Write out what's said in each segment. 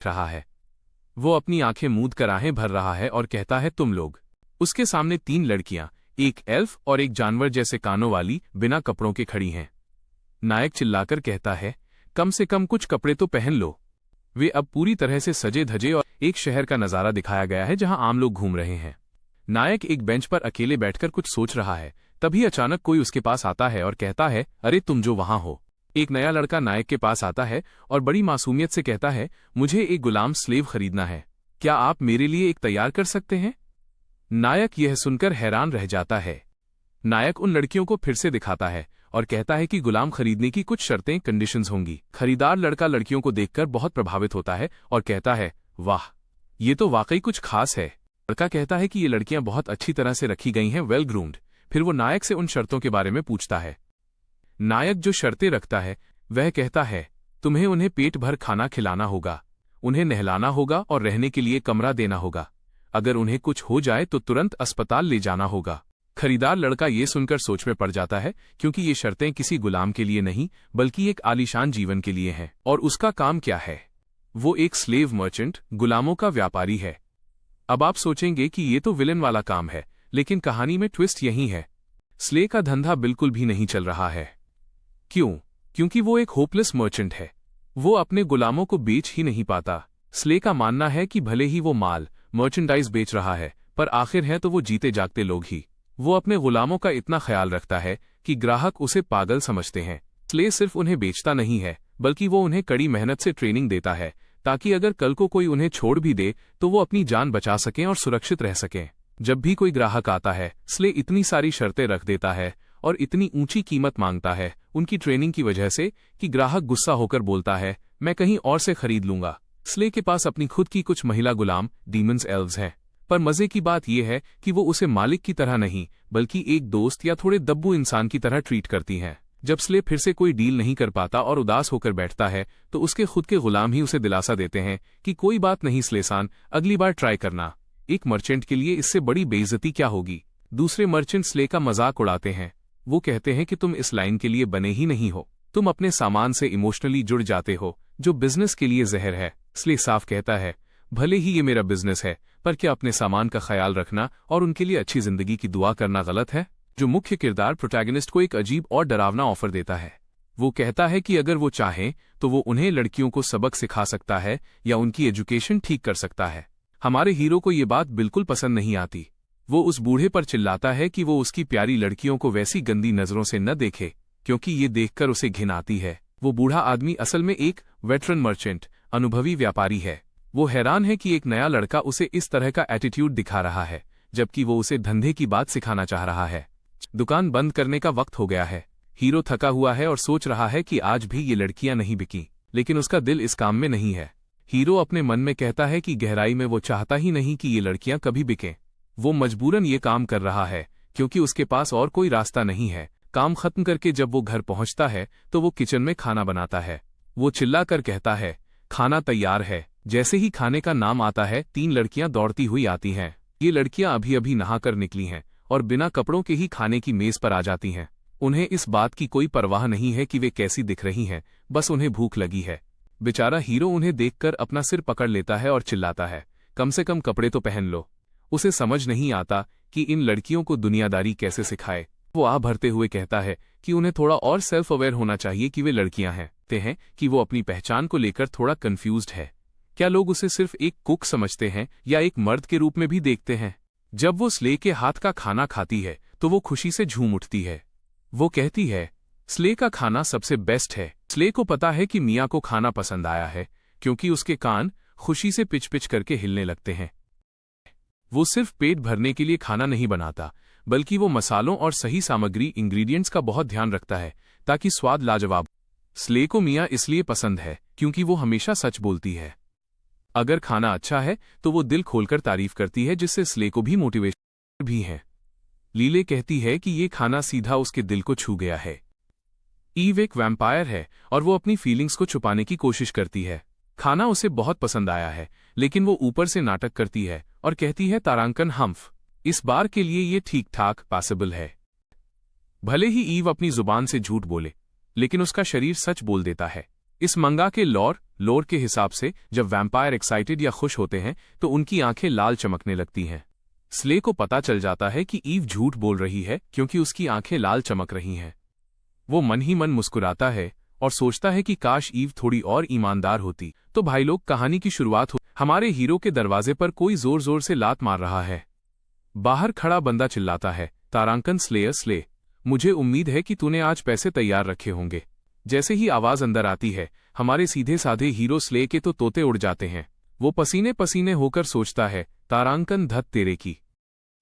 रहा है। वो अपनी आंखें मूंद कर आहें भर रहा है और कहता है, तुम लोग। उसके सामने 3 लड़कियां, एक एल्फ और एक जानवर जैसे कानों वाली, बिना कपड़ों के खड़ी हैं। नायक चिल्लाकर कहता है, कम से कम कुछ कपड़े तो पहन लो। वे अब पूरी तरह से सजे धजे और एक शहर का नजारा दिखाया गया है जहां आम लोग घूम रहे हैं। नायक एक बेंच पर अकेले बैठकर कुछ सोच रहा है। तभी अचानक कोई उसके पास आता है और कहता है, अरे तुम जो वहां हो। एक नया लड़का नायक के पास आता है और बड़ी मासूमियत से कहता है, मुझे एक गुलाम स्लेव खरीदना है, क्या आप मेरे लिए एक तैयार कर सकते हैं? नायक यह सुनकर हैरान रह जाता है। नायक उन लड़कियों को फिर से दिखाता है और कहता है कि गुलाम खरीदने की कुछ शर्तें कंडीशंस होंगी। खरीदार लड़का लड़कियों को देखकर बहुत प्रभावित होता है और कहता है, वाह, ये तो वाकई कुछ खास है। लड़का कहता है कि ये लड़कियां बहुत अच्छी तरह से रखी गई हैं, वेल ग्रूम्ड। फिर वो नायक से उन शर्तों के बारे में पूछता है। नायक जो शर्तें रखता है वह कहता है, तुम्हें उन्हें पेट भर खाना खिलाना होगा, उन्हें नहलाना होगा और रहने के लिए कमरा देना होगा। अगर उन्हें कुछ हो जाए तो तुरंत अस्पताल ले जाना होगा। खरीदार लड़का ये सुनकर सोच में पड़ जाता है, क्योंकि ये शर्तें किसी गुलाम के लिए नहीं बल्कि एक आलीशान जीवन के लिए हैं। और उसका काम क्या है? वो एक स्लेव मर्चेंट, गुलामों का व्यापारी है। अब आप सोचेंगे कि ये तो विलन वाला काम है, लेकिन कहानी में ट्विस्ट यही है। स्ले का धंधा बिल्कुल भी नहीं चल रहा है। क्यों? क्योंकि वो एक होपलेस मर्चेंट है। वो अपने गुलामों को बेच ही नहीं पाता। स्ले का मानना है कि भले ही वो माल, मर्चेंडाइज बेच रहा है, पर आखिर हैं तो वो जीते जागते लोग ही। वो अपने गुलामों का इतना ख्याल रखता है कि ग्राहक उसे पागल समझते हैं। स्ले सिर्फ उन्हें बेचता नहीं है, बल्कि वो उन्हें कड़ी मेहनत से ट्रेनिंग देता है, ताकि अगर कल को कोई उन्हें छोड़ भी दे तो वो अपनी जान बचा सकें और सुरक्षित रह सकें। जब भी कोई ग्राहक आता है, स्ले इतनी सारी शर्तें रख देता है और इतनी ऊंची कीमत मांगता है उनकी ट्रेनिंग की वजह से कि ग्राहक गुस्सा होकर बोलता है, मैं कहीं और से खरीद लूंगा। स्ले के पास अपनी खुद की कुछ महिला गुलाम, डीमंस एल्व्स हैं, पर मजे की बात यह है कि वो उसे मालिक की तरह नहीं बल्कि एक दोस्त या थोड़े दब्बू इंसान की तरह ट्रीट करती हैं। जब स्ले फिर से कोई डील नहीं कर पाता और उदास होकर बैठता है तो उसके खुद के गुलाम ही उसे दिलासा देते हैं कि कोई बात नहीं स्लेसान, अगली बार ट्राई करना। एक मर्चेंट के लिए इससे बड़ी बेइज्जती क्या होगी। दूसरे मर्चेंट स्ले का मजाक उड़ाते हैं। वो कहते हैं कि तुम इस लाइन के लिए बने ही नहीं हो, तुम अपने सामान से इमोशनली जुड़ जाते हो, जो बिजनेस के लिए जहर है। स्ले साफ कहता है, भले ही ये मेरा बिजनेस है, पर क्या अपने सामान का ख्याल रखना और उनके लिए अच्छी जिंदगी की दुआ करना गलत है? जो मुख्य किरदार प्रोटैगनिस्ट को एक अजीब और डरावना ऑफर देता है। वो कहता है कि अगर वो चाहे तो वो उन्हें लड़कियों को सबक सिखा सकता है या उनकी एजुकेशन ठीक कर सकता है। हमारे हीरो को ये बात बिल्कुल पसंद नहीं आती। वो उस बूढ़े पर चिल्लाता है कि वो उसकी प्यारी लड़कियों को वैसी गंदी नजरों से न देखे, क्योंकि ये देखकर उसे घिन आती है। वो बूढ़ा आदमी असल में एक वेटरन मर्चेंट, अनुभवी व्यापारी है। वो हैरान है कि एक नया लड़का उसे इस तरह का एटीट्यूड दिखा रहा है, जबकि वो उसे धंधे की बात सिखाना चाह रहा है। दुकान बंद करने का वक्त हो गया है। हीरो थका हुआ है और सोच रहा है कि आज भी ये लड़कियां नहीं बिकी, लेकिन उसका दिल इस काम में नहीं है। हीरो अपने मन में कहता है कि गहराई में वो चाहता ही नहीं कि ये लड़कियां कभी बिकें। वो मजबूरन ये काम कर रहा है क्योंकि उसके पास और कोई रास्ता नहीं है। काम खत्म करके जब वो घर पहुंचता है तो वो किचन में खाना बनाता है। वो चिल्लाकर कहता है, खाना तैयार है। जैसे ही खाने का नाम आता है, 3 लड़कियां दौड़ती हुई आती हैं। ये लड़कियां अभी अभी नहाकर निकली हैं और बिना कपड़ों के ही खाने की मेज पर आ जाती हैं। उन्हें इस बात की कोई परवाह नहीं है कि वे कैसी दिख रही हैं, बस उन्हें भूख लगी है। बेचारा हीरो उन्हें देखकर अपना सिर पकड़ लेता है और चिल्लाता है, कम से कम कपड़े तो पहन लो। उसे समझ नहीं आता कि इन लड़कियों को दुनियादारी कैसे सिखाए। वो आह भरते हुए कहता है कि उन्हें थोड़ा और सेल्फ अवेयर होना चाहिए कि वे लड़कियां हैं। कि वो अपनी पहचान को लेकर थोड़ा कंफ्यूज्ड है। क्या लोग उसे सिर्फ एक कुक समझते हैं या एक मर्द के रूप में भी देखते हैं? जब वो स्ले के हाथ का खाना खाती है तो वो खुशी से झूम उठती है। वो कहती है, स्ले का खाना सबसे बेस्ट है। स्ले को पता है कि मिया को खाना पसंद आया है, क्योंकि उसके कान खुशी से पिच पिच करके हिलने लगते हैं। वो सिर्फ पेट भरने के लिए खाना नहीं बनाता, बल्कि वो मसालों और सही सामग्री इंग्रेडिएंट्स का बहुत ध्यान रखता है ताकि स्वाद लाजवाब। स्ले को मिया इसलिए पसंद है क्योंकि वो हमेशा सच बोलती है। अगर खाना अच्छा है तो वो दिल खोलकर तारीफ करती है, जिससे स्ले को भी मोटिवेशन भी है। लीले कहती है कि ये खाना सीधा उसके दिल को छू गया है। ईव एक वैम्पायर है और वो अपनी फीलिंग्स को छुपाने की कोशिश करती है। खाना उसे बहुत पसंद आया है, लेकिन वो ऊपर से नाटक करती है और कहती है तारांकन हम्फ, इस बार के लिए ये ठीक ठाक पॉसिबल है। भले ही ईव अपनी जुबान से झूठ बोले, लेकिन उसका शरीर सच बोल देता है। इस मंगा के लोर के हिसाब से जब वैम्पायर एक्साइटेड या खुश होते हैं तो उनकी आंखें लाल चमकने लगती हैं। स्ले को पता चल जाता है कि ईव झूठ बोल रही है क्योंकि उसकी आंखें लाल चमक रही हैं। वो मन ही मन मुस्कुराता है और सोचता है कि काश ईव थोड़ी और ईमानदार होती। तो भाई लोग, कहानी की शुरुआत हो। हमारे हीरो के दरवाजे पर कोई जोर जोर से लात मार रहा है। बाहर खड़ा बंदा चिल्लाता है, तारांकन स्ले, मुझे उम्मीद है कि तूने आज पैसे तैयार रखे होंगे। जैसे ही आवाज अंदर आती है, हमारे सीधे साधे हीरो स्ले के तो तोते उड़ जाते हैं। वो पसीने पसीने होकर सोचता है, तारांकन धत तेरे की,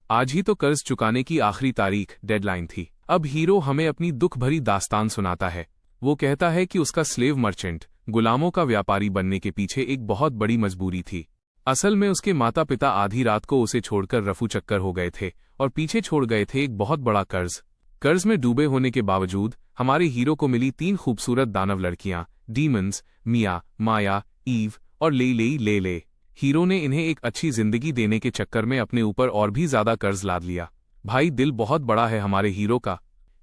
आज ही तो कर्ज चुकाने की आखिरी तारीख डेडलाइन थी। अब हीरो हमें अपनी दुख भरी दास्तान सुनाता है। वो कहता है कि उसका स्लेव मर्चेंट, गुलामों का व्यापारी बनने के पीछे एक बहुत बड़ी मजबूरी थी। असल में उसके माता पिता आधी रात को उसे छोड़कर रफू चक्कर हो गए थे और पीछे छोड़ गए थे एक बहुत बड़ा कर्ज में डूबे होने के बावजूद हमारे हीरो को मिली 3 खूबसूरत दानव लड़कियां, डीमंस, मिया, माया, ईव और ले। हीरो ने इन्हें एक अच्छी जिंदगी देने के चक्कर में अपने ऊपर और भी ज्यादा कर्ज लाद लिया। भाई, दिल बहुत बड़ा है हमारे हीरो का।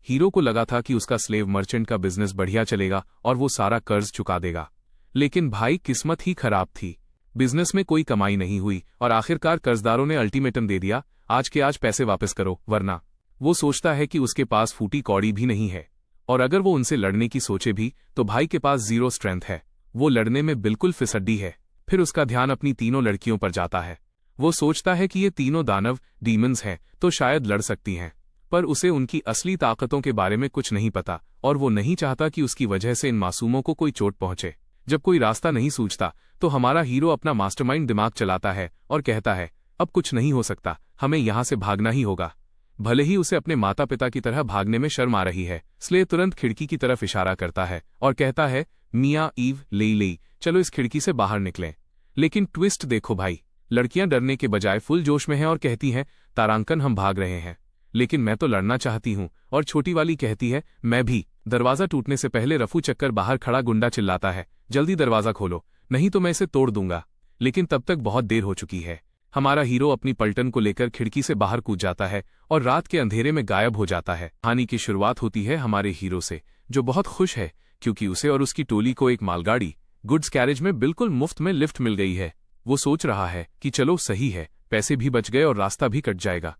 हीरो को लगा था कि उसका स्लेव मर्चेंट का बिजनेस बढ़िया चलेगा और वो सारा कर्ज चुका देगा, लेकिन भाई किस्मत ही खराब थी। बिजनेस में कोई कमाई नहीं हुई और आखिरकार कर्जदारों ने अल्टीमेटम दे दिया, आज के आज पैसे वापस करो वरना। वो सोचता है कि उसके पास फूटी कौड़ी भी नहीं है और अगर वो उनसे लड़ने की सोचे भी तो भाई के पास 0 स्ट्रेंथ है। वो लड़ने में बिल्कुल फिसड्डी है। फिर उसका ध्यान अपनी तीनों लड़कियों पर जाता है। वो सोचता है कि ये तीनों दानव डीमंस हैं तो शायद लड़ सकती हैं, पर उसे उनकी असली ताकतों के बारे में कुछ नहीं पता और वो नहीं चाहता कि उसकी वजह से इन मासूमों को कोई चोट पहुंचे। जब कोई रास्ता नहीं सूझता तो हमारा हीरो अपना मास्टरमाइंड दिमाग चलाता है और कहता है, अब कुछ नहीं हो सकता, हमें यहां से भागना ही होगा। भले ही उसे अपने माता पिता की तरह भागने में शर्म आ रही है, स्ले तुरंत खिड़की की तरफ इशारा करता है और कहता है, मिया, ईव, ले, चलो इस खिड़की से बाहर निकलें। लेकिन ट्विस्ट देखो भाई, लड़कियां डरने के बजाय फुल जोश में हैं और कहती हैं, तारांकन हम भाग रहे हैं, लेकिन मैं तो लड़ना चाहती हूं। और छोटी वाली कहती है, मैं भी। दरवाजा टूटने से पहले रफू चक्कर बाहर खड़ा गुंडा चिल्लाता है, जल्दी दरवाजा खोलो, नहीं तो मैं इसे तोड़ दूंगा। लेकिन तब तक बहुत देर हो चुकी है। हमारा हीरो अपनी पलटन को लेकर खिड़की से बाहर कूद जाता है और रात के अंधेरे में गायब हो जाता है। कहानी की शुरुआत होती है हमारे हीरो से, जो बहुत खुश है क्योंकि उसे और उसकी टोली को एक मालगाड़ी गुड्स कैरेज में बिल्कुल मुफ्त में लिफ्ट मिल गई है। वो सोच रहा है कि चलो सही है, पैसे भी बच गए और रास्ता भी कट जाएगा।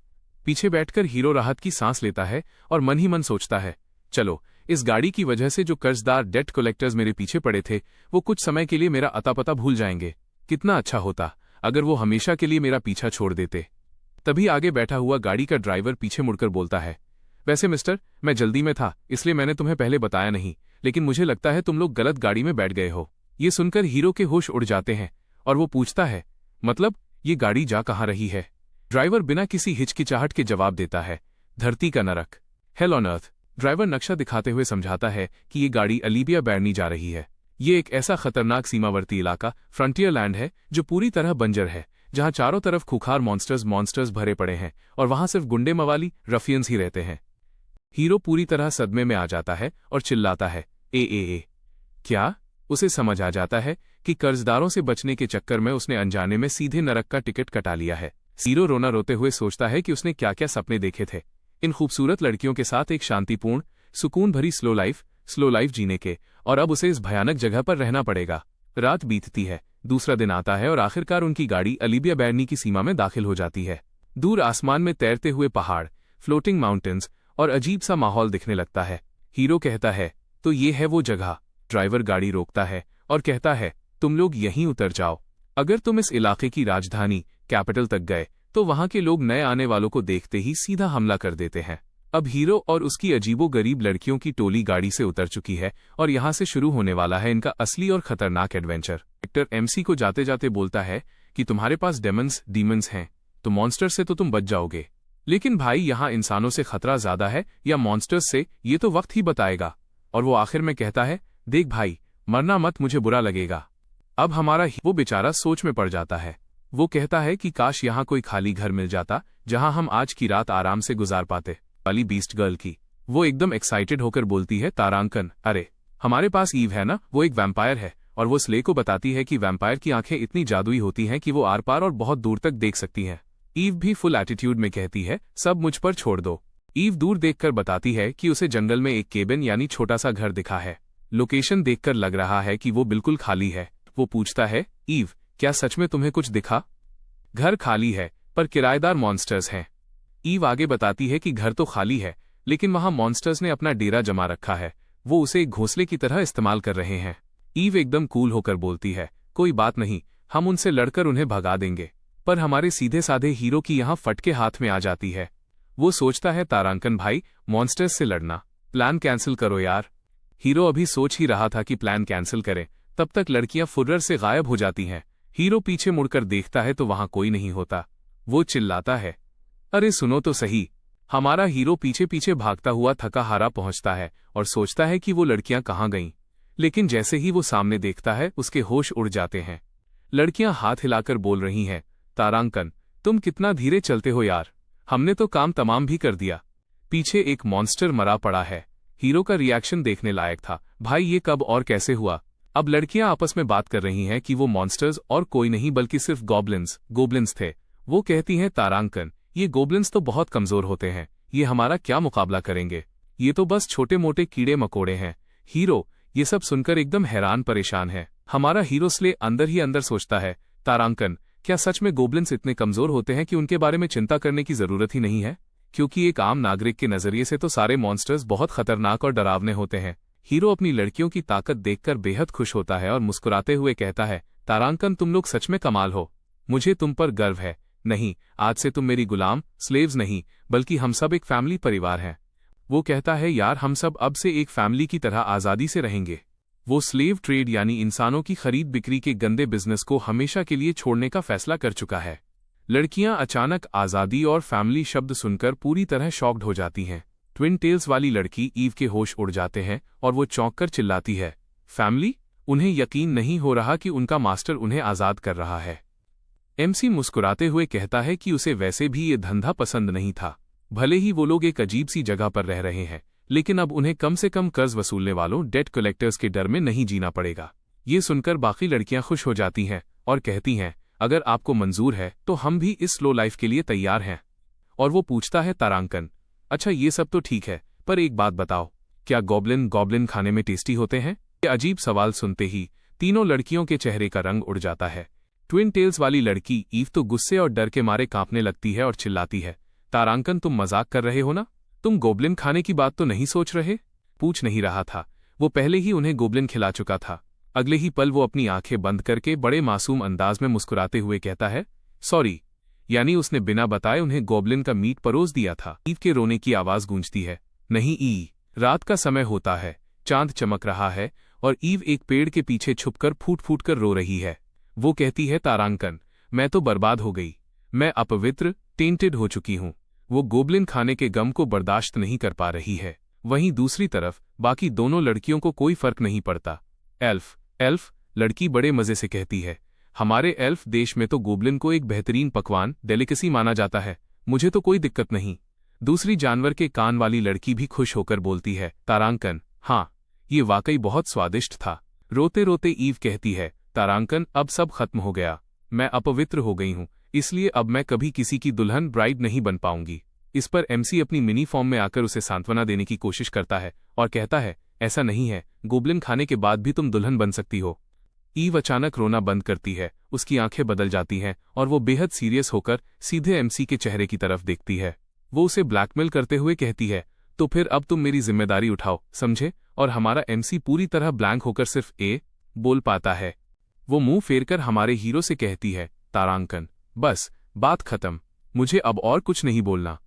पीछे बैठकर हीरो राहत की सांस लेता है और मन ही मन सोचता है, चलो इस गाड़ी की वजह से जो कर्जदार डेट कलेक्टर्स मेरे पीछे पड़े थे वो कुछ समय के लिए मेरा अता पता भूल जाएंगे। कितना अच्छा होता अगर वो हमेशा के लिए मेरा पीछा छोड़ देते। तभी आगे बैठा हुआ गाड़ी का ड्राइवर पीछे मुड़कर बोलता है, वैसे मिस्टर, मैं जल्दी में था इसलिए मैंने तुम्हें पहले बताया नहीं, लेकिन मुझे लगता है तुम लोग गलत गाड़ी में बैठ गए हो। ये सुनकर हीरो के होश उड़ जाते हैं और वो पूछता है, मतलब ये गाड़ी जा कहाँ रही है? ड्राइवर बिना किसी हिचकिचाहट के जवाब देता है, धरती का नरक, हेल ऑन अर्थ। ड्राइवर नक्शा दिखाते हुए समझाता है कि ये गाड़ी अलीबिया बैरनी जा रही है। ये एक ऐसा खतरनाक सीमावर्ती इलाका, फ्रंटियर लैंड है, जो पूरी तरह बंजर है, जहां चारों तरफ खुखार मॉन्स्टर्स भरे पड़े हैं और वहां सिर्फ गुंडे मवाली रफियंस ही रहते हैं। हीरो पूरी तरह सदमे में आ जाता है और चिल्लाता है, ए क्या? उसे समझ आ जाता है कि कर्जदारों से बचने के चक्कर में उसने अनजाने में सीधे नरक का टिकट कटा लिया है। हीरो रोना रोते हुए सोचता है कि उसने क्या क्या सपने देखे थे, इन खूबसूरत लड़कियों के साथ एक शांतिपूर्ण सुकून भरी स्लो लाइफ जीने के, और अब उसे इस भयानक जगह पर रहना पड़ेगा। रात बीतती है, दूसरा दिन आता है और आखिरकार उनकी गाड़ी अलीबिया बैरनी की सीमा में दाखिल हो जाती है। दूर आसमान में तैरते हुए पहाड़, फ्लोटिंग माउंटेन्स और अजीब सा माहौल दिखने लगता है। हीरो कहता है, तो ये है वो जगह। ड्राइवर गाड़ी रोकता है और कहता है, तुम लोग यहीं उतर जाओ। अगर तुम इस इलाके की राजधानी कैपिटल तक गए तो वहां के लोग नए आने वालों को देखते ही सीधा हमला कर देते हैं। अब हीरो और उसकी अजीबोगरीब लड़कियों की टोली गाड़ी से उतर चुकी है और यहां से शुरू होने वाला है इनका असली और खतरनाक एडवेंचर। एक्टर एमसी को जाते जाते बोलता है कि तुम्हारे पास डीमंस हैं तो मॉन्स्टर से तो तुम बच जाओगे, लेकिन भाई यहाँ इंसानों से खतरा ज्यादा है या मॉन्स्टर्स से, ये तो वक्त ही बताएगा। और वो आखिर में कहता है, देख भाई, मरना मत, मुझे बुरा लगेगा। अब हमारा वो बेचारा सोच में पड़ जाता है। वो कहता है कि काश यहाँ कोई खाली घर मिल जाता जहां हम आज की रात आराम से गुजार पाते। वाली बीस्ट गर्ल की वो एकदम एक्साइटेड होकर बोलती है, तारांकन, अरे हमारे पास ईव है ना, वो एक वैम्पायर है। और वो स्ले को बताती है कि वैम्पायर की आंखें इतनी जादुई होती हैं कि वो आर पार और बहुत दूर तक देख सकती हैं। ईव भी फुल एटीट्यूड में कहती है, सब मुझ पर छोड़ दो। ईव दूर देखकर बताती है कि उसे जंगल में एक केबिन यानी छोटा सा घर दिखा है। लोकेशन देखकर लग रहा है कि वो बिल्कुल खाली है। वो पूछता है, ईव, क्या सच में तुम्हें कुछ दिखा? घर खाली है, पर किराएदार मॉन्स्टर्स हैं। ईव आगे बताती है कि घर तो खाली है, लेकिन वहां मॉन्स्टर्स ने अपना डेरा जमा रखा है। वो उसे एक घोंसले की तरह इस्तेमाल कर रहे हैं। ईव एकदम कूल होकर बोलती है, कोई बात नहीं, हम उनसे लड़कर उन्हें भगा देंगे। पर हमारे सीधे साधे हीरो की यहां फटके हाथ में आ जाती है। वो सोचता है, तारांकन भाई, मॉन्स्टर्स से लड़ना, प्लान कैंसिल करो यार। हीरो अभी सोच ही रहा था कि प्लान कैंसिल करे, तब तक लड़कियां फुर्र से गायब हो जाती हैं। हीरो पीछे मुड़कर देखता है तो वहां कोई नहीं होता। वो चिल्लाता है, अरे सुनो तो सही। हमारा हीरो पीछे पीछे भागता हुआ थका हारा पहुंचता है और सोचता है कि वो लड़कियां कहां गईं। लेकिन जैसे ही वो सामने देखता है, उसके होश उड़ जाते हैं। लड़कियां हाथ हिलाकर बोल रही हैं, तारांकन, तुम कितना धीरे चलते हो यार, हमने तो काम तमाम भी कर दिया। पीछे एक मॉन्स्टर मरा पड़ा है। हीरो का रिएक्शन देखने लायक था। भाई ये कब और कैसे हुआ? अब लड़कियां आपस में बात कर रही हैं कि वो मॉन्स्टर्स और कोई नहीं बल्कि सिर्फ गोब्लिन्स थे। वो कहती हैं, तारांकन, ये गोब्लिन्स तो बहुत कमजोर होते हैं, ये हमारा क्या मुकाबला करेंगे? ये तो बस छोटे मोटे कीड़े मकोड़े हैं। हीरो ये सब सुनकर एकदम हैरान परेशान है। हमारा हीरो स्ले अंदर ही अंदर सोचता है, तारांकन, क्या सच में गोब्लिन्स इतने कमजोर होते हैं कि उनके बारे में चिंता करने की जरूरत ही नहीं है? क्योंकि एक आम नागरिक के नजरिए से तो सारे मॉन्स्टर्स बहुत खतरनाक और डरावने होते हैं। हीरो अपनी लड़कियों की ताकत देखकर बेहद खुश होता है और मुस्कुराते हुए कहता है, तारांकन, तुम लोग सच में कमाल हो। मुझे तुम पर गर्व है। नहीं, आज से तुम मेरी गुलाम स्लेव्स नहीं, बल्कि हम सब एक फैमिली परिवार हैं। वो कहता है, यार, हम सब अब से एक फैमिली की तरह आज़ादी से रहेंगे। वो स्लेव ट्रेड यानी इंसानों की खरीद बिक्री के गंदे बिजनेस को हमेशा के लिए छोड़ने का फैसला कर चुका है। लड़कियां अचानक आज़ादी और फैमिली शब्द सुनकर पूरी तरह शॉक्ड हो जाती हैं। ट्विन टेल्स वाली लड़की ईव के होश उड़ जाते हैं और वो चौंक कर चिल्लाती है, फैमिली? उन्हें यकीन नहीं हो रहा कि उनका मास्टर उन्हें आज़ाद कर रहा है। एमसी मुस्कुराते हुए कहता है कि उसे वैसे भी ये धंधा पसंद नहीं था। भले ही वो लोग एक अजीब सी जगह पर रह रहे हैं, लेकिन अब उन्हें कम से कम कर्ज वसूलने वालों डेट कलेक्टर्स के डर में नहीं जीना पड़ेगा। ये सुनकर बाकी लड़कियां खुश हो जाती हैं और कहती हैं, अगर आपको मंजूर है तो हम भी इस स्लो लाइफ के लिए तैयार हैं। और वो पूछता है, तारांकन, अच्छा ये सब तो ठीक है, पर एक बात बताओ, क्या गोब्लिन खाने में टेस्टी होते हैं? ये अजीब सवाल सुनते ही तीनों लड़कियों के चेहरे का रंग उड़ जाता है। ट्विन टेल्स वाली लड़की ईव तो गुस्से और डर के मारे कांपने लगती है और चिल्लाती है, तारांकन, तुम मजाक कर रहे हो ना? तुम गोब्लिन खाने की बात तो नहीं सोच रहे? पूछ नहीं रहा था, वो पहले ही उन्हें गोब्लिन खिला चुका था। अगले ही पल वो अपनी आंखें बंद करके बड़े मासूम अंदाज में मुस्कुराते हुए कहता है, सॉरी। यानी उसने बिना बताए उन्हें गोब्लिन का मीट परोस दिया था। ईव के रोने की आवाज गूंजती है, नहीं ई, रात का समय होता है, चांद चमक रहा है और ईव एक पेड़ के पीछे छुपकर फूट फूट कर रो रही है। वो कहती है, तारांकन, मैं तो बर्बाद हो गई, मैं अपवित्र, टेंटेड हो चुकी हूँ। वो गोब्लिन खाने के गम को बर्दाश्त नहीं कर पा रही है। वहीं दूसरी तरफ बाकी दोनों लड़कियों को कोई फर्क नहीं पड़ता। एल्फ, लड़की बड़े मजे से कहती है, हमारे एल्फ देश में तो गोब्लिन को एक बेहतरीन पकवान, डेलिकेसी माना जाता है, मुझे तो कोई दिक्कत नहीं। दूसरी जानवर के कान वाली लड़की भी खुश होकर बोलती है, तारांकन, हाँ, ये वाकई बहुत स्वादिष्ट था। रोते रोते ईव कहती है, तारांकन, अब सब खत्म हो गया, मैं अपवित्र हो गई हूँ, इसलिए अब मैं कभी किसी की दुल्हन ब्राइड नहीं बन पाऊंगी। इस पर एमसी अपनी मिनी फॉर्म में आकर उसे सांत्वना देने की कोशिश करता है और कहता है, ऐसा नहीं है, गोब्लिन खाने के बाद भी तुम दुल्हन बन सकती हो। ईव अचानक रोना बंद करती है, उसकी आंखें बदल जाती हैं और वो बेहद सीरियस होकर सीधे एमसी के चेहरे की तरफ देखती है। वो उसे ब्लैकमेल करते हुए कहती है, तो फिर अब तुम मेरी जिम्मेदारी उठाओ, समझे? और हमारा एमसी पूरी तरह ब्लैंक होकर सिर्फ ए बोल पाता है। वो मुंह फेरकर हमारे हीरो से कहती है, तारांकन, बस, बात खत्म, मुझे अब और कुछ नहीं बोलना।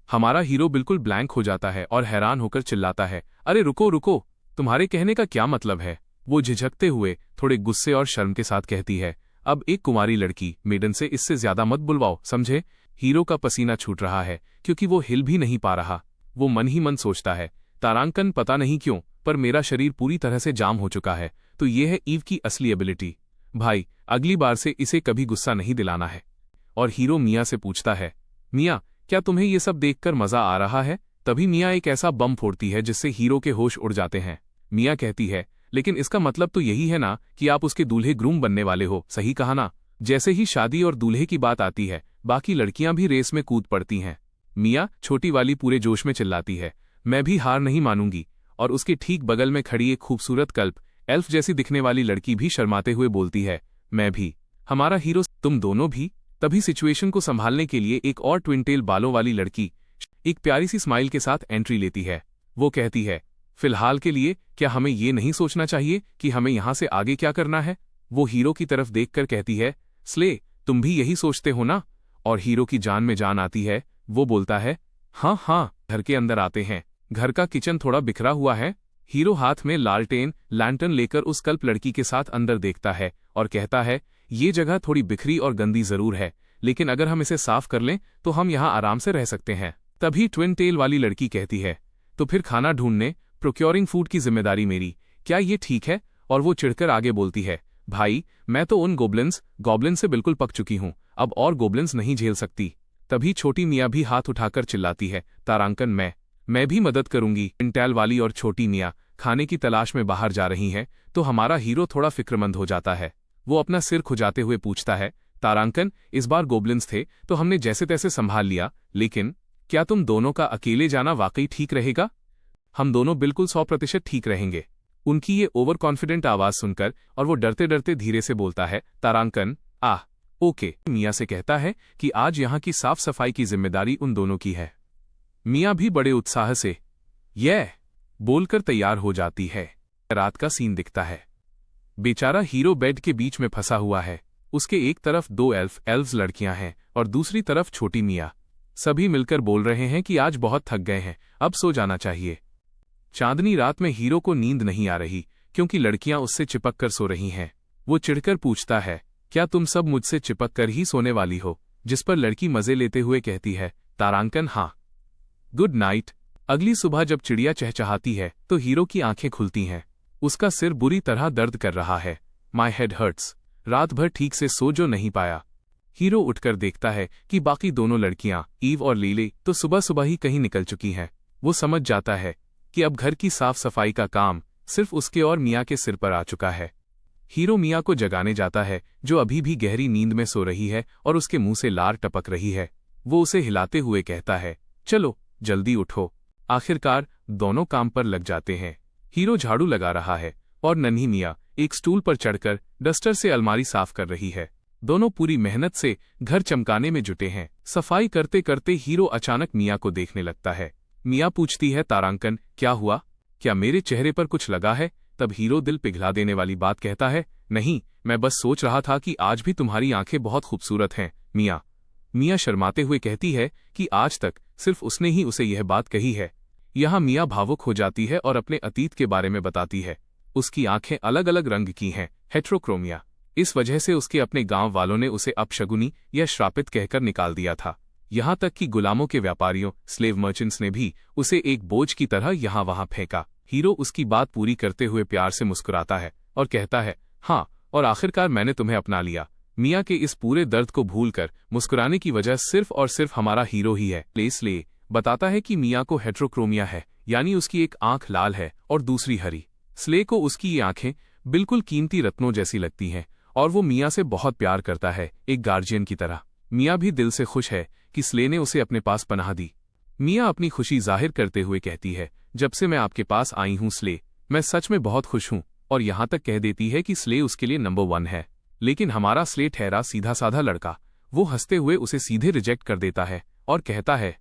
हमारा हीरो बिल्कुल ब्लैंक हो जाता है और हैरान होकर चिल्लाता है, अरे रुको रुको, तुम्हारे कहने का क्या मतलब है? वो झिझकते हुए थोड़े गुस्से और शर्म के साथ कहती है, अब एक कुंवारी लड़की मेडन से इससे ज्यादा मत बुलवाओ, समझे? हीरो का पसीना छूट रहा है क्योंकि वो हिल भी नहीं पा रहा। वो मन ही मन सोचता है, तारांकन, पता नहीं क्यों, पर मेरा शरीर पूरी तरह से जाम हो चुका है। तो ये है ईव की असली एबिलिटी। भाई, अगली बार से इसे कभी गुस्सा नहीं दिलाना है। और हीरो मिया से पूछता है, मिया, क्या तुम्हें ये सब देखकर मजा आ रहा है? तभी मिया एक ऐसा बम फोड़ती है जिससे हीरो के होश उड़ जाते हैं। मिया कहती है, लेकिन इसका मतलब तो यही है ना कि आप उसके दूल्हे ग्रूम बनने वाले हो, सही कहा ना? जैसे ही शादी और दूल्हे की बात आती है, बाकी लड़कियां भी रेस में कूद पड़ती हैं। मिया छोटी वाली पूरे जोश में चिल्लाती है, मैं भी हार नहीं मानूंगी, और उसके ठीक बगल में खड़ी एक खूबसूरत कल्प एल्फ जैसी दिखने वाली लड़की भी शर्माते हुए बोलती है, मैं भी। हमारा हीरो, तुम दोनों भी? तभी सिचुएशन को संभालने के लिए एक और ट्विन टेल बालों वाली लड़की एक प्यारी सी स्माइल के साथ एंट्री लेती है। वो कहती है, फिलहाल के लिए क्या हमें ये नहीं सोचना चाहिए कि हमें यहाँ से आगे क्या करना है? वो हीरो की तरफ देखकर कहती है, स्ले, तुम भी यही सोचते हो ना? और हीरो की जान में जान आती है। वो बोलता है, हाँ हाँ। घर के अंदर आते हैं। घर का किचन थोड़ा बिखरा हुआ है। हीरो हाथ में लैंटर्न लेकर उस कल्प लड़की के साथ अंदर देखता है और कहता है, ये जगह थोड़ी बिखरी और गंदी जरूर है, लेकिन अगर हम इसे साफ कर लें तो हम यहाँ आराम से रह सकते हैं। तभी ट्विन टेल वाली लड़की कहती है, तो फिर खाना ढूंढने, प्रोक्योरिंग फूड की जिम्मेदारी मेरी, क्या ये ठीक है? और वो चिढ़कर आगे बोलती है, भाई, मैं तो उन गॉब्लिन से बिल्कुल पक चुकी हूँ, अब और गॉब्लिन्स नहीं झेल सकती। तभी छोटी मियाँ भी हाथ उठाकर चिल्लाती है, तारांकन, मैं भी मदद करूंगी। ट्विन टेल वाली और छोटी मियाँ खाने की तलाश में बाहर जा रही हैं तो हमारा हीरो थोड़ा फिक्रमंद हो जाता है। वो अपना सिर खुजाते हुए पूछता है, तारांकन, इस बार गोब्लिन्स थे तो हमने जैसे तैसे संभाल लिया, लेकिन क्या तुम दोनों का अकेले जाना वाकई ठीक रहेगा? हम दोनों बिल्कुल 100% ठीक रहेंगे। उनकी ये ओवर कॉन्फिडेंट आवाज सुनकर और वो डरते डरते धीरे से बोलता है, तारांकन, ओके। मियाँ से कहता है कि आज यहाँ की साफ सफाई की जिम्मेदारी उन दोनों की है। मियाँ भी बड़े उत्साह से यह बोलकर तैयार हो जाती है। रात का सीन दिखता है। बेचारा हीरो बेड के बीच में फंसा हुआ है। उसके एक तरफ 2 एल्व्स लड़कियां हैं और दूसरी तरफ छोटी मियाँ। सभी मिलकर बोल रहे हैं कि आज बहुत थक गए हैं, अब सो जाना चाहिए। चांदनी रात में हीरो को नींद नहीं आ रही क्योंकि लड़कियां उससे चिपक कर सो रही हैं। वो चिढ़कर पूछता है, क्या तुम सब मुझसे चिपक कर ही सोने वाली हो? जिस पर लड़की मजे लेते हुए कहती है, तारांकन, हाँ, गुड नाइट। अगली सुबह जब चिड़िया चहचहाती है तो हीरो की आंखें खुलती हैं। उसका सिर बुरी तरह दर्द कर रहा है। My head hurts. रात भर ठीक से सो जो नहीं पाया। हीरो उठकर देखता है कि बाकी दोनों लड़कियां, ईव और लीली, तो सुबह सुबह ही कहीं निकल चुकी हैं। वो समझ जाता है कि अब घर की साफ सफाई का काम सिर्फ उसके और मियाँ के सिर पर आ चुका है। हीरो मियाँ को जगाने जाता है, जो अभी भी गहरी नींद में सो रही है और उसके मुंह से लार टपक रही है। वो उसे हिलाते हुए कहता है, चलो जल्दी उठो। आखिरकार दोनों काम पर लग जाते हैं। हीरो झाड़ू लगा रहा है और नन्ही मियाँ एक स्टूल पर चढ़कर डस्टर से अलमारी साफ कर रही है। दोनों पूरी मेहनत से घर चमकाने में जुटे हैं। सफाई करते करते हीरो अचानक मियाँ को देखने लगता है। मियाँ पूछती है, तारांकन, क्या हुआ? क्या मेरे चेहरे पर कुछ लगा है? तब हीरो दिल पिघला देने वाली बात कहता है, नहीं, मैं बस सोच रहा था कि आज भी तुम्हारी आंखें बहुत खूबसूरत हैं। मियाँ शर्माते हुए कहती है कि आज तक सिर्फ उसने ही उसे यह बात कही है। यहाँ मियाँ भावुक हो जाती है और अपने अतीत के बारे में बताती है। उसकी आंखें अलग अलग रंग की हैं, हेट्रोक्रोमिया। इस वजह से उसके अपने गांव वालों ने उसे अपशगुनी या श्रापित कहकर निकाल दिया था। यहाँ तक कि गुलामों के व्यापारियों, स्लेव मर्चेंट्स ने भी उसे एक बोझ की तरह यहाँ वहाँ फेंका। हीरो उसकी बात पूरी करते हुए प्यार से मुस्कुराता है और कहता है, हाँ, और आखिरकार मैंने तुम्हें अपना लिया। मियाँ के इस पूरे दर्द को भूलकर मुस्कुराने की वजह सिर्फ और सिर्फ हमारा हीरो ही है। स्ले बताता है कि मियाँ को हेट्रोक्रोमिया है, यानी उसकी एक आंख लाल है और दूसरी हरी। स्ले को उसकी ये आंखें बिल्कुल कीमती रत्नों जैसी लगती हैं और वो मियाँ से बहुत प्यार करता है, एक गार्जियन की तरह। मियाँ भी दिल से खुश है कि स्ले ने उसे अपने पास पनाह दी। मियाँ अपनी खुशी जाहिर करते हुए कहती है, जब से मैं आपके पास आई हूँ स्ले, मैं सच में बहुत खुश हूँ। और यहाँ तक कह देती है कि स्ले उसके लिए नंबर 1 है। लेकिन हमारा स्ले ठहरा सीधा साधा लड़का। वो हंसते हुए उसे सीधे रिजेक्ट कर देता है और कहता है,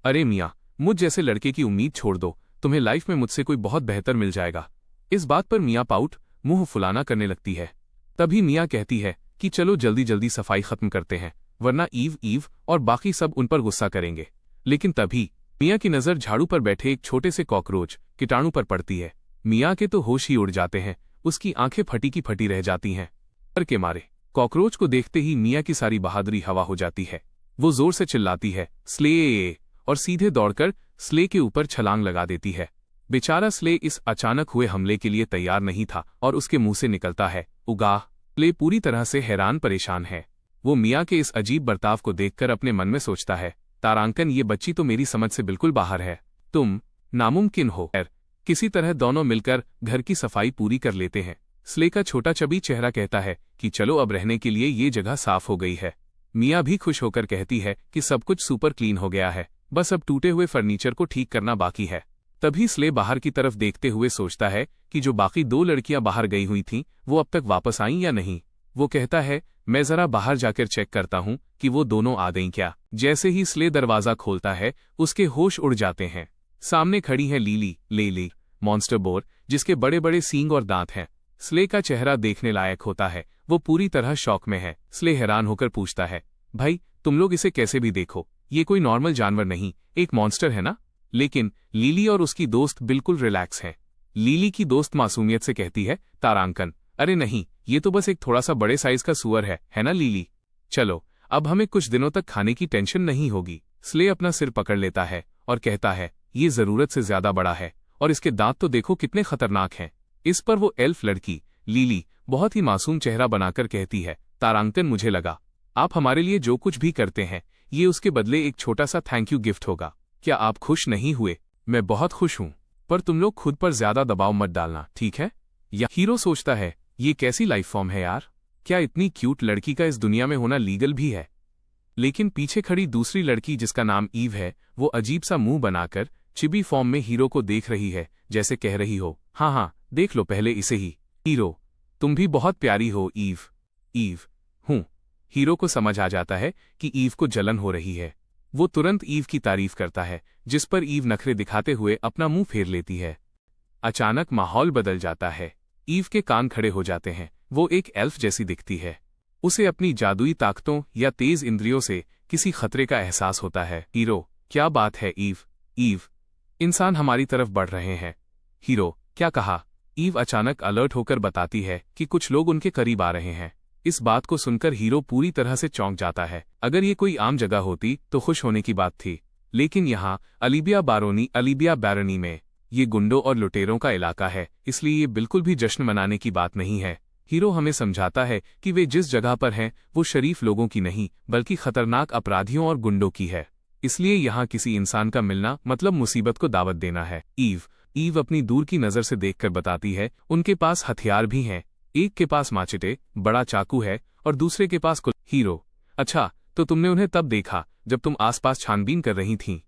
अरे मियाँ, मुझ जैसे लड़के की उम्मीद छोड़ दो, तुम्हें लाइफ में मुझसे कोई बहुत बेहतर मिल जाएगा। इस बात पर मियाँ पाउट, मुंह फुलाना करने लगती है। तभी मियाँ कहती है कि चलो जल्दी जल्दी सफाई खत्म करते हैं, वरना ईव और बाकी सब उन पर गुस्सा करेंगे। लेकिन तभी मियाँ की नज़र झाड़ू पर बैठे एक छोटे से कॉकरोच कीटाणु पर पड़ती है। मियाँ के तो होश ही उड़ जाते हैं। उसकी आंखें फटी की फटी रह जाती हैं। डर के मारे कॉकरोच को देखते ही मियाँ की सारी बहादुरी हवा हो जाती है। वो जोर से चिल्लाती है, स्ले, और सीधे दौड़कर स्ले के ऊपर छलांग लगा देती है। बेचारा स्ले इस अचानक हुए हमले के लिए तैयार नहीं था और उसके मुंह से निकलता है, उगा। स्ले पूरी तरह से हैरान परेशान है। वो मियाँ के इस अजीब बर्ताव को देखकर अपने मन में सोचता है, तारांकन, ये बच्ची तो मेरी समझ से बिल्कुल बाहर है। तुम नामुमकिन हो। किसी तरह दोनों मिलकर घर की सफाई पूरी कर लेते हैं। स्ले का छोटा चबी चेहरा कहता है कि चलो अब रहने के लिए ये जगह साफ हो गई है। मियाँ भी खुश होकर कहती है कि सब कुछ सुपर क्लीन हो गया है, बस अब टूटे हुए फर्नीचर को ठीक करना बाकी है। तभी स्ले बाहर की तरफ देखते हुए सोचता है कि जो बाकी 2 लड़कियां बाहर गई हुई थीं वो अब तक वापस आईं या नहीं। वो कहता है, मैं जरा बाहर जाकर चेक करता हूं कि वो दोनों आ गईं क्या। जैसे ही स्ले दरवाजा खोलता है उसके होश उड़ जाते हैं। सामने खड़ी है लीली लेली मॉन्स्टर बोर, जिसके बड़े बड़े सींग और दांत हैं। स्ले का चेहरा देखने लायक होता है, वो पूरी तरह शॉक में है। स्ले हैरान होकर पूछता है, भाई तुम लोग इसे कैसे भी देखो, ये कोई नॉर्मल जानवर नहीं, एक मॉन्स्टर है ना। लेकिन लीली और उसकी दोस्त बिल्कुल रिलैक्स हैं। लीली की दोस्त मासूमियत से कहती है, तारांकन, अरे नहीं, ये तो बस एक थोड़ा सा बड़े साइज का सुअर है ना लीली। चलो अब हमें कुछ दिनों तक खाने की टेंशन नहीं होगी। स्ले अपना सिर पकड़ लेता है और कहता है, ये जरूरत से ज्यादा बड़ा है और इसके दांत तो देखो कितने खतरनाक हैं। इस पर वो एल्फ लड़की लीली बहुत ही मासूम चेहरा बनाकर कहती है, तारांकन, मुझे लगा आप हमारे लिए जो कुछ भी करते हैं ये उसके बदले एक छोटा सा थैंक यू गिफ्ट होगा। क्या आप खुश नहीं हुए? मैं बहुत खुश हूं, पर तुम लोग खुद पर ज्यादा दबाव मत डालना, ठीक है? या हीरो सोचता है, ये कैसी लाइफ फॉर्म है यार, क्या इतनी क्यूट लड़की का इस दुनिया में होना लीगल भी है? लेकिन पीछे खड़ी दूसरी लड़की जिसका नाम ईव है, वो अजीब सा मुंह बनाकर चिबी फॉर्म में हीरो को देख रही है, जैसे कह रही हो, हाँ हाँ देख लो पहले इसे ही। हीरो, तुम भी बहुत प्यारी हो ईव। ईव हूं। हीरो को समझ आ जाता है कि ईव को जलन हो रही है। वो तुरंत ईव की तारीफ करता है, जिस पर ईव नखरे दिखाते हुए अपना मुंह फेर लेती है। अचानक माहौल बदल जाता है। ईव के कान खड़े हो जाते हैं। वो एक एल्फ जैसी दिखती है। उसे अपनी जादुई ताकतों या तेज इंद्रियों से किसी खतरे का एहसास होता है। हीरो, क्या बात है ईव? ईव, इंसान हमारी तरफ बढ़ रहे हैं। हीरो, क्या कहा? ईव अचानक अलर्ट होकर बताती है कि कुछ लोग उनके करीब आ रहे हैं। इस बात को सुनकर हीरो पूरी तरह से चौंक जाता है। अगर ये कोई आम जगह होती तो खुश होने की बात थी, लेकिन यहाँ अलीबिया बैरोनी में ये गुंडों और लुटेरों का इलाका है, इसलिए ये बिल्कुल भी जश्न मनाने की बात नहीं है। हीरो हमें समझाता है कि वे जिस जगह पर हैं वो शरीफ लोगों की नहीं बल्कि खतरनाक अपराधियों और गुंडों की है, इसलिए यहाँ किसी इंसान का मिलना मतलब मुसीबत को दावत देना है। ईव अपनी दूर की नज़र से देखकर बताती है, उनके पास हथियार भी हैं। एक के पास माचिटे, बड़ा चाकू है और दूसरे के पास हीरो, अच्छा तो तुमने उन्हें तब देखा जब तुम आसपास छानबीन कर रही थीं।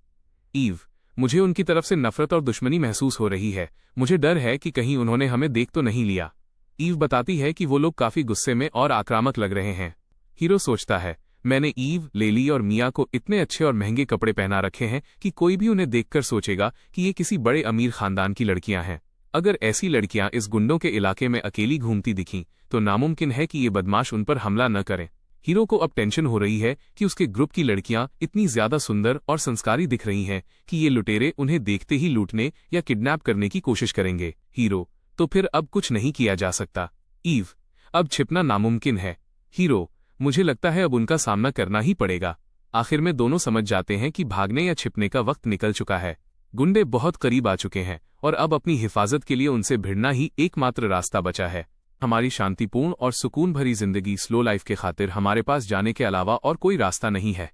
ईव, मुझे उनकी तरफ से नफरत और दुश्मनी महसूस हो रही है। मुझे डर है कि कहीं उन्होंने हमें देख तो नहीं लिया। ईव बताती है कि वो लोग काफी गुस्से में और आक्रामक लग रहे हैं। हीरो सोचता है, मैंने ईव, लेली और मिया को इतने अच्छे और महंगे कपड़े पहना रखे हैं कि कोई भी उन्हें देखकर सोचेगा कि ये किसी बड़े अमीर खानदान की लड़कियां हैं। अगर ऐसी लड़कियां इस गुंडों के इलाके में अकेली घूमती दिखीं तो नामुमकिन है कि ये बदमाश उन पर हमला न करें। हीरो को अब टेंशन हो रही है कि उसके ग्रुप की लड़कियां इतनी ज्यादा सुंदर और संस्कारी दिख रही हैं कि ये लुटेरे उन्हें देखते ही लूटने या किडनैप करने की कोशिश करेंगे। हीरो, तो फिर अब कुछ नहीं किया जा सकता। ईव, अब छिपना नामुमकिन है। हीरो, मुझे लगता है अब उनका सामना करना ही पड़ेगा। आखिर में दोनों समझ जाते हैं कि भागने या छिपने का वक्त निकल चुका है। गुंडे बहुत करीब आ चुके हैं और अब अपनी हिफाजत के लिए उनसे भिड़ना ही एकमात्र रास्ता बचा है। हमारी शांतिपूर्ण और सुकून भरी जिंदगी स्लो लाइफ के खातिर हमारे पास जाने के अलावा और कोई रास्ता नहीं है।